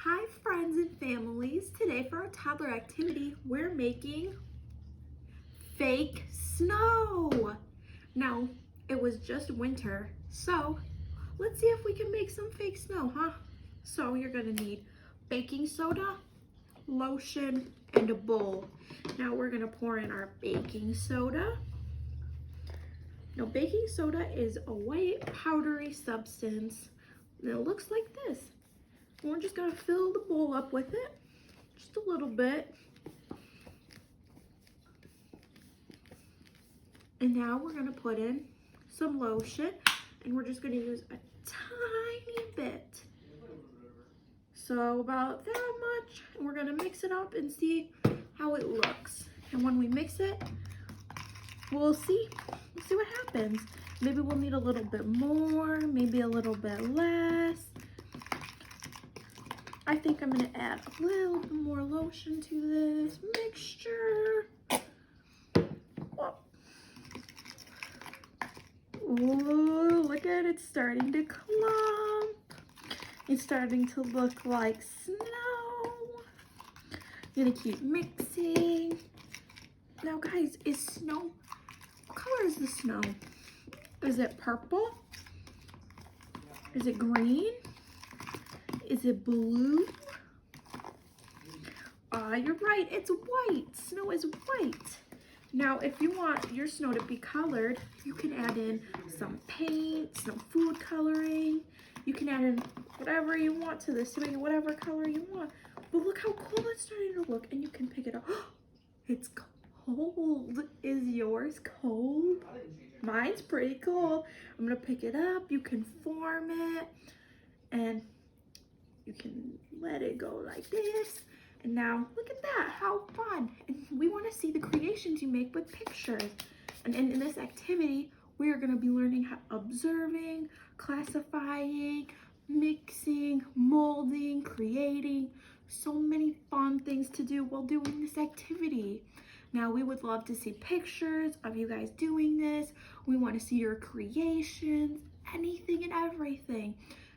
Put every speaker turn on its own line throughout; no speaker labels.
Hi friends and families. Today for our toddler activity, we're making fake snow. Now, it was just winter, so let's see if we can make some fake snow, huh? So you're gonna need baking soda, lotion, and a bowl. Now we're gonna pour in our baking soda. Now baking soda is a white powdery substance and it looks like this. We're just gonna fill the bowl up with it, just a little bit. And now we're gonna put in some lotion and we're just gonna use a tiny bit. So about that much, and we're gonna mix it up and see how it looks. And when we mix it, we'll see what happens. Maybe we'll need a little bit more, maybe a little bit less. I think I'm gonna add a little bit more lotion to this mixture. Ooh, look at it starting to clump. It's starting to look like snow. I'm gonna keep mixing. Now guys, is snow, what color is the snow? Is it purple? Is it green? Is it blue? You're right, it's white. Snow is white. Now, if you want your snow to be colored, you can add in some paint, some food coloring. You can add in whatever you want to this, make it whatever color you want. But look how cool it's starting to look, and you can pick it up. It's cold. Is yours cold? Mine's pretty cool. I'm gonna pick it up. You can form it, and you can let it go like this. And now look at that, how fun. And we want to see the creations you make with pictures. And in this activity, we are going to be learning how observing, classifying, mixing, molding, creating. So many fun things to do while doing this activity. Now we would love to see pictures of you guys doing this. We want to see your creations, anything and everything.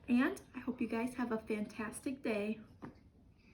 And I hope you guys have a fantastic day.